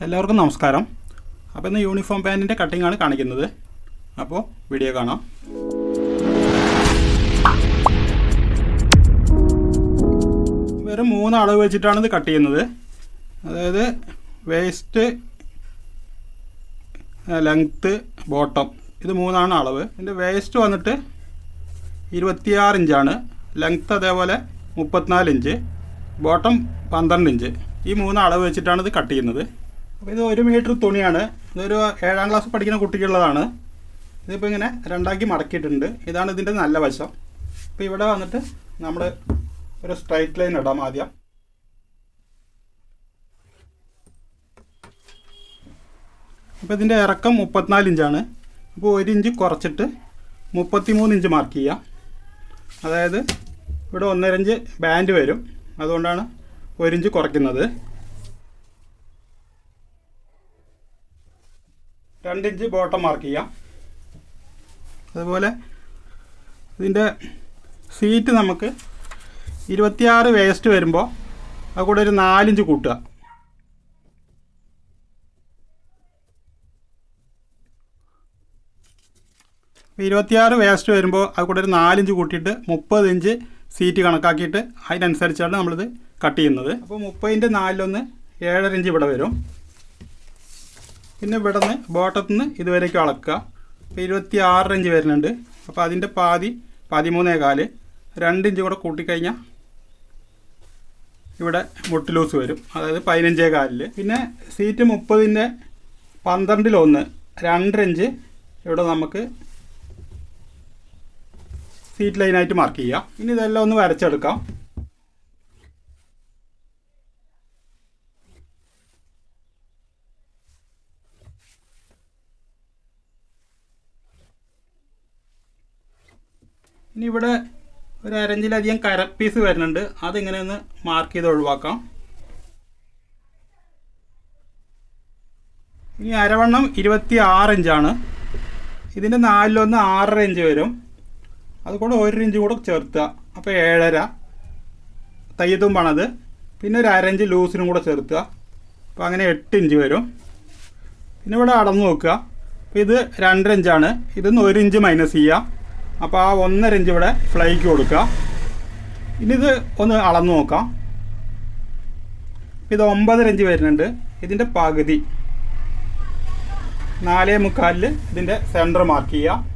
എല്ലാവർക്കും നമസ്കാരം. അപ്പോൾ ഇന്ന് യൂണിഫോം പാൻറ്റിൻ്റെ കട്ടിങ്ങാണ് കാണിക്കുന്നത്. അപ്പോൾ വീഡിയോ കാണാം. വെറും 3 അളവ് വെച്ചിട്ടാണ് ഇത് കട്ട് ചെയ്യുന്നത്. അതായത് വേസ്റ്റ്, ലെങ്ത്ത്, ബോട്ടം, ഇത് 3 അളവ്. ഇതിൻ്റെ വേസ്റ്റ് വന്നിട്ട് 26 ഇഞ്ചാണ്, ലെങ്ത്ത് അതേപോലെ 34 ഇഞ്ച്, ബോട്ടം 12 ഇഞ്ച്. ഈ 3 അളവ് വെച്ചിട്ടാണ് ഇത് കട്ട് ചെയ്യുന്നത്. അപ്പോൾ ഇത് 1 മീറ്റർ തുണിയാണ്. ഇതൊരു 7ാം ക്ലാസ് പഠിക്കുന്ന കുട്ടിക്കുള്ളതാണ്. ഇതിപ്പോൾ ഇങ്ങനെ 2ആക്കി മടക്കിയിട്ടുണ്ട്. ഇതാണ് ഇതിൻ്റെ നല്ല വശം. അപ്പോൾ ഇവിടെ വന്നിട്ട് നമ്മൾ ഒരു സ്ട്രൈറ്റ് ലൈൻ ഇടാം ആദ്യം. അപ്പോൾ ഇതിൻ്റെ ഇറക്കം 34 ഇഞ്ചാണ്. അപ്പോൾ 1 ഇഞ്ച് കുറച്ചിട്ട് 33 ഇഞ്ച് മാർക്ക് ചെയ്യാം. അതായത് ഇവിടെ 1.5 ഇഞ്ച് ബാൻഡ് വരും, അതുകൊണ്ടാണ് 1 ഇഞ്ച് കുറയ്ക്കുന്നത്. 2 ഇഞ്ച് ബോട്ടം മാർക്ക് ചെയ്യാം. അതുപോലെ ഇതിൻ്റെ സീറ്റ് നമുക്ക് 26 വേസ്റ്റ് വരുമ്പോൾ അത് കൂടെ ഒരു 4 ഇഞ്ച് കൂട്ടുക. അപ്പോൾ 26 വേസ്റ്റ് വരുമ്പോൾ അത് കൂടെ ഒരു 4 ഇഞ്ച് കൂട്ടിയിട്ട് 30 ഇഞ്ച് സീറ്റ് കണക്കാക്കിയിട്ട് അതിനനുസരിച്ചാണ് നമ്മളിത് കട്ട് ചെയ്യുന്നത്. അപ്പോൾ 30ൻ്റെ 4 7.5 ഇഞ്ച് ഇവിടെ വരും. പിന്നെ ഇവിടെ നിന്ന് ബോട്ടത്തിൽ നിന്ന് ഇതുവരേക്കും അളക്കുക. അപ്പോൾ 26 ഇഞ്ച് വരുന്നുണ്ട്. അപ്പോൾ അതിൻ്റെ പാതി 13.25, 2 ഇഞ്ച് കൂടെ കൂട്ടിക്കഴിഞ്ഞാൽ ഇവിടെ മുട്ട് ലൂസ് വരും, അതായത് 15.25. പിന്നെ സീറ്റ് 30ൻ്റെ 12-1, 2.5 ഇഞ്ച് ഇവിടെ നമുക്ക് സീറ്റ് ലൈനായിട്ട് മാർക്ക് ചെയ്യാം. ഇനി ഇതെല്ലാം ഒന്ന് വരച്ചെടുക്കാം. ഇനി ഇവിടെ ഒരു 1/2 ഇഞ്ചിലധികം കരപ്പീസ് വരുന്നുണ്ട്. അതിങ്ങനെ ഒന്ന് മാർക്ക് ചെയ്ത് ഒഴിവാക്കാം. ഇനി അരവണ്ണം 26 ഇഞ്ചാണ്. ഇതിൻ്റെ 4-1 6.5 ഇഞ്ച് വരും. അതുകൂടെ 1 ഇഞ്ച് കൂടെ ചേർത്തുക. അപ്പോൾ 7.5 തയ്യത്തുമ്പാണത്. പിന്നെ ഒരു 1/2 ഇഞ്ച് ലൂസിനും കൂടെ ചേർത്തുക. അപ്പോൾ അങ്ങനെ 8 ഇഞ്ച് വരും. പിന്നെ ഇവിടെ അളന്ന് നോക്കുക. അപ്പോൾ ഇത് 2.5 ഇഞ്ചാണ്. ഇതൊന്ന് 1 ഇഞ്ച് മൈനസ് ചെയ്യുക. അപ്പോൾ ആ 1.5 ഇഞ്ച് ഇവിടെ ഫ്ലൈക്ക് കൊടുക്കുക. ഇനി ഇത് ഒന്ന് അളന്ന് നോക്കാം. ഇത് 9.5 ഇഞ്ച് വരുന്നുണ്ട്. ഇതിൻ്റെ പകുതി 4.25 ഇതിൻ്റെ സെൻറ്റർ മാർക്ക് ചെയ്യുക.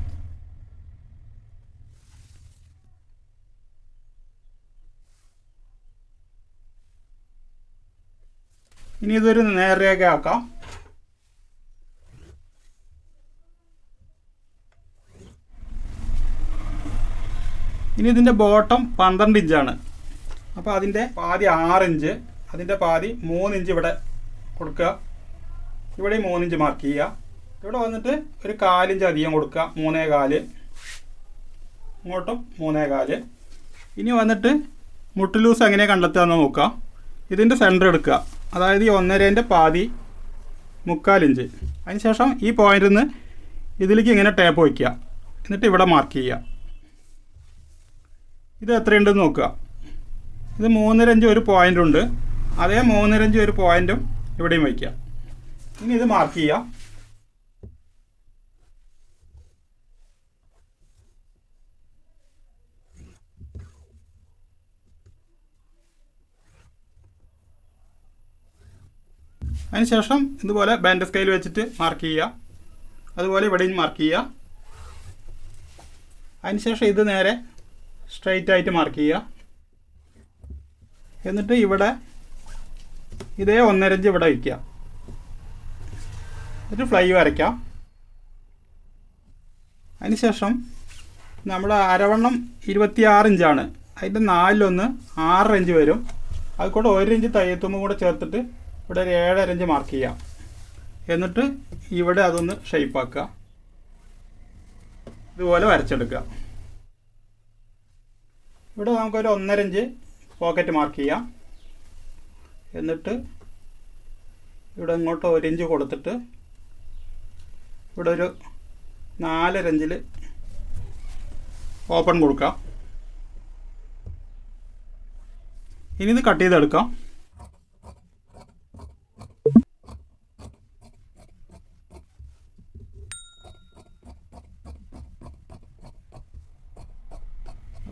ഇനി ഇതൊരു നേർരേഖ ആക്കാം. ഇനി ഇതിൻ്റെ ബോട്ടം 12 ഇഞ്ചാണ്. അപ്പോൾ അതിൻ്റെ പാതി 6 ഇഞ്ച്, അതിൻ്റെ പാതി 3 ഇഞ്ച് ഇവിടെ കൊടുക്കുക. ഇവിടെ 3 ഇഞ്ച് മാർക്ക് ചെയ്യുക. ഇവിടെ വന്നിട്ട് ഒരു 4 ഇഞ്ച് അധികം കൊടുക്കുക, 3.25. ഇങ്ങോട്ടും 3.25. ഇനി വന്നിട്ട് മുട്ട് ലൂസ് എങ്ങനെയാണ് കണ്ടെത്തുകയെന്ന് നോക്കുക. ഇതിൻ്റെ സെൻറ്റർ എടുക്കുക. അതായത് ഈ 1.5ൻ്റെ പാതി 3/4 ഇഞ്ച്. അതിനുശേഷം ഈ പോയിന്റിൽ നിന്ന് ഇതിലേക്ക് ഇങ്ങനെ ടേപ്പ് വയ്ക്കുക. എന്നിട്ട് ഇവിടെ മാർക്ക് ചെയ്യുക. ഇത് എത്രയുണ്ടെന്ന് നോക്കുക. ഇത് 3.5 ഇഞ്ച് ഒരു പോയിൻ്റ് ഉണ്ട്. അതേ 3.5 ഇഞ്ച് ഒരു പോയിൻറ്റും ഇവിടെയും വയ്ക്കുക. ഇനി ഇത് മാർക്ക് ചെയ്യുക. അതിനുശേഷം ഇതുപോലെ ബാൻഡ് സ്കെയിൽ വെച്ചിട്ട് മാർക്ക് ചെയ്യുക. അതുപോലെ ഇവിടെയും മാർക്ക് ചെയ്യുക. അതിനുശേഷം ഇത് നേരെ സ്ട്രൈറ്റ് ആയിട്ട് മാർക്ക് ചെയ്യുക. എന്നിട്ട് ഇവിടെ ഇതേ 1.5 ഇഞ്ച് ഇവിടെ വയ്ക്കുക. എന്നിട്ട് ഫ്ലൈ വരയ്ക്കാം. അതിനുശേഷം നമ്മുടെ അരവണ്ണം 26 ഇഞ്ചാണ്. അതിൻ്റെ 4-1 6.5 ഇഞ്ച് വരും. അതുകൂടെ 1 ഇഞ്ച് തയ്യത്തുമ്പോൾ കൂടെ ചേർത്തിട്ട് ഇവിടെ ഒരു 7.5 ഇഞ്ച് മാർക്ക് ചെയ്യാം. എന്നിട്ട് ഇവിടെ അതൊന്ന് ഷേപ്പാക്കുക. ഇതുപോലെ വരച്ചെടുക്കുക. ഇവിടെ നമുക്കൊരു 1.5 ഇഞ്ച് പോക്കറ്റ് മാർക്ക് ചെയ്യാം. എന്നിട്ട് ഇവിടെ ഇങ്ങോട്ട് 1 ഇഞ്ച് കൊടുത്തിട്ട് ഇവിടെ ഒരു 4.5 ഇഞ്ചിൽ ഓപ്പൺ കൊടുക്കാം. ഇനി ഇത് കട്ട് ചെയ്തെടുക്കാം.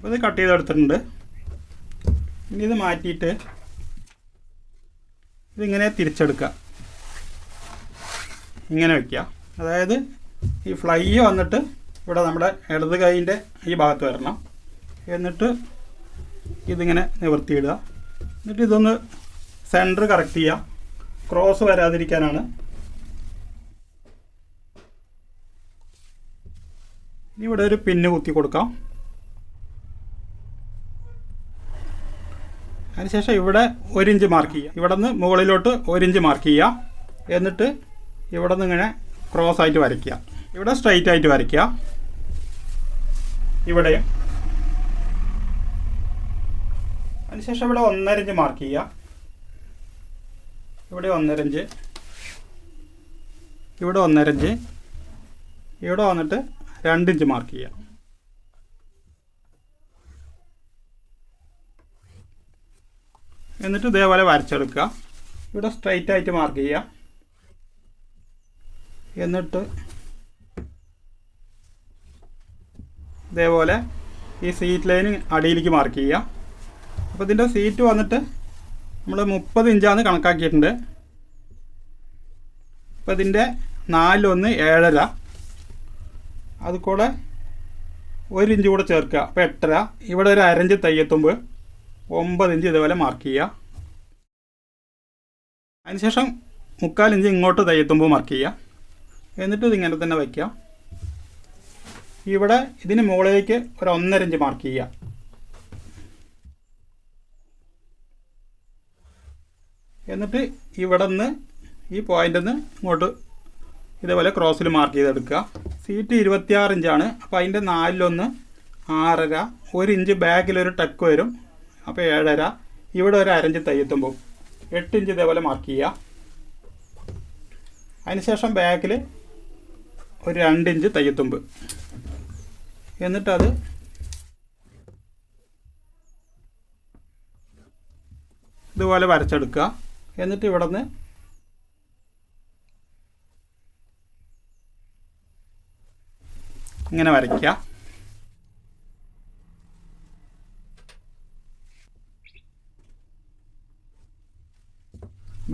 അപ്പോൾ ഇത് കട്ട് ചെയ്തെടുത്തിട്ടുണ്ട്. ഇനി ഇത് മാറ്റിയിട്ട് ഇതിങ്ങനെ തിരിച്ചെടുക്കുക, ഇങ്ങനെ വയ്ക്കുക. അതായത് ഈ ഫ്ലൈ വന്നിട്ട് ഇവിടെ നമ്മുടെ ഇടത് കൈയിൻ്റെ ഈ ഭാഗത്ത് വരണം. എന്നിട്ട് ഇതിങ്ങനെ നിവർത്തിയിടുക. എന്നിട്ട് ഇതൊന്ന് സെൻറ്റർ കറക്റ്റ് ചെയ്യുക, ക്രോസ് വരാതിരിക്കാനാണ്. ഇനി ഇവിടെ ഒരു പിന്ന് കുത്തി കൊടുക്കാം. അതിനുശേഷം ഇവിടെ 1 ഇഞ്ച് മാർക്ക് ചെയ്യുക. ഇവിടെ നിന്ന് മുകളിലോട്ട് 1 ഇഞ്ച് മാർക്ക് ചെയ്യുക. എന്നിട്ട് ഇവിടെ നിന്ന് ഇങ്ങനെ ക്രോസ് ആയിട്ട് വരയ്ക്കുക. ഇവിടെ സ്ട്രൈറ്റ് ആയിട്ട് വരയ്ക്കുക. ഇവിടെയും. അതിനുശേഷം ഇവിടെ 1.5 ഇഞ്ച് മാർക്ക് ചെയ്യുക. ഇവിടെ 1.5 ഇഞ്ച്, ഇവിടെ 1.5 ഇഞ്ച്, ഇവിടെ വന്നിട്ട് 2 ഇഞ്ച് മാർക്ക് ചെയ്യുക. എന്നിട്ട് ഇതേപോലെ വരച്ചെടുക്കുക. ഇവിടെ സ്ട്രൈറ്റ് ആയിട്ട് മാർക്ക് ചെയ്യുക. എന്നിട്ട് ഇതേപോലെ ഈ സീറ്റ് ലൈൻ അടിയിലേക്ക് മാർക്ക് ചെയ്യുക. അപ്പോൾ ഇതിൻ്റെ സീറ്റ് വന്നിട്ട് നമ്മൾ 30 ഇഞ്ചാണ് കണക്കാക്കിയിട്ടുണ്ട്. അപ്പോൾ ഇതിൻ്റെ 4-1 7.5, അത് കൂടെ 1 ഇഞ്ച് കൂടെ ചേർക്കുക. അപ്പോൾ 8.5. ഇവിടെ ഒരു 1/2 ഇഞ്ച് തയ്യെത്തുമ്പോൾ 9 ഇഞ്ച് ഇതേപോലെ മാർക്ക് ചെയ്യുക. അതിനുശേഷം 3/4 ഇഞ്ച് ഇങ്ങോട്ട് തയ്യെത്തുമ്പോൾ മാർക്ക് ചെയ്യുക. എന്നിട്ട് ഇതിങ്ങനെ തന്നെ വയ്ക്കുക. ഇവിടെ ഇതിന് മുകളിലേക്ക് ഒരു 1.5 ഇഞ്ച് മാർക്ക് ചെയ്യുക. എന്നിട്ട് ഇവിടെ നിന്ന് ഈ പോയിൻ്റിൽ നിന്ന് ഇങ്ങോട്ട് ഇതേപോലെ ക്രോസിൽ മാർക്ക് ചെയ്തെടുക്കുക. സീറ്റ് 26 ഇഞ്ചാണ്. അപ്പോൾ അതിൻ്റെ 4-1 6.5, 1 ഇഞ്ച് ബാക്കിലൊരു ടക്ക് വരും. അപ്പോൾ 7.5. ഇവിടെ ഒരു 1/2 ഇഞ്ച് തയ്യെത്തുമ്പോൾ 8 ഇഞ്ച് ഇതേപോലെ മാർക്ക് ചെയ്യുക. അതിനുശേഷം ബാക്കിൽ ഒരു 2 ഇഞ്ച് തയ്യെത്തുമ്പോൾ, എന്നിട്ടത് ഇതുപോലെ വരച്ചെടുക്കുക. എന്നിട്ട് ഇവിടെ നിന്ന് ഇങ്ങനെ വരയ്ക്കുക.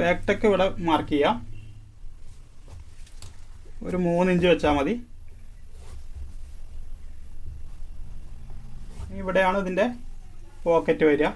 ബാക്ക് ടെക്ക് ഇവിടെ മാർക്ക് ചെയ്യാം. ഒരു 3 ഇഞ്ച് വെച്ചാൽ മതി. ഇവിടെയാണ് ഇതിൻ്റെ പോക്കറ്റ് വരിക.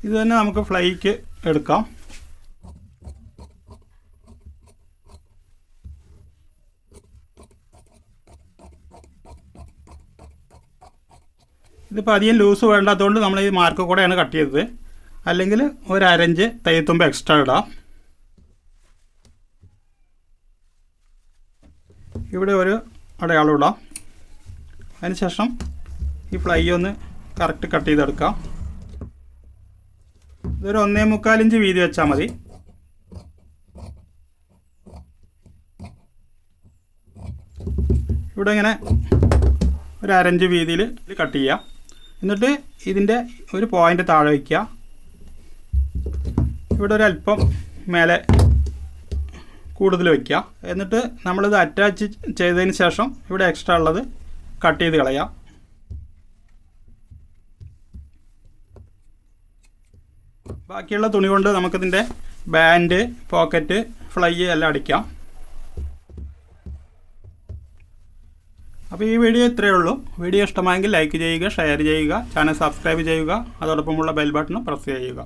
ഇത് തന്നെ നമുക്ക് ഫ്ലൈക്ക് എടുക്കാം. ഇതിപ്പോൾ അധികം ലൂസ് വേണ്ടാത്തതുകൊണ്ട് നമ്മൾ ഈ മാർക്ക് കൂടെയാണ് കട്ട് ചെയ്തത്. അല്ലെങ്കിൽ ഒരു 1/2 ഇഞ്ച് തയ്യെത്തുമ്പോൾ എക്സ്ട്രാ ഇടാം. ഇവിടെ ഒരു അടയാളം ഇടാം. അതിനുശേഷം ഈ ഫ്ലൈ ഒന്ന് കറക്റ്റ് കട്ട് ചെയ്തെടുക്കാം. ഇതൊരു 1.25 ഇഞ്ച് വീതി വെച്ചാൽ മതി. ഇവിടെ ഇങ്ങനെ ഒരു 1/2 ഇഞ്ച് വീതിയിൽ കട്ട് ചെയ്യുക. എന്നിട്ട് ഇതിൻ്റെ ഒരു പോയിൻ്റ് താഴെ വയ്ക്കുക. ഇവിടെ ഒരു അല്പം മേലെ കൂടുതൽ വയ്ക്കുക. എന്നിട്ട് നമ്മളിത് അറ്റാച്ച് ചെയ്തതിന് ശേഷം ഇവിടെ എക്സ്ട്രാ ഉള്ളത് കട്ട് ചെയ്ത് കളയാം. ബാക്കിയുള്ള തുണി കൊണ്ട് നമുക്കിതിൻ്റെ ബാൻഡ്, പോക്കറ്റ്, ഫ്ലൈ എല്ലാം അടിക്കാം. അപ്പോൾ ഈ വീഡിയോ ഇത്രയേ ഉള്ളൂ. വീഡിയോ ഇഷ്ടമായെങ്കിൽ ലൈക്ക് ചെയ്യുക, ഷെയർ ചെയ്യുക, ചാനൽ സബ്സ്ക്രൈബ് ചെയ്യുക, അതോടൊപ്പമുള്ള ബെൽ ബട്ടൺ പ്രസ് ചെയ്യുക.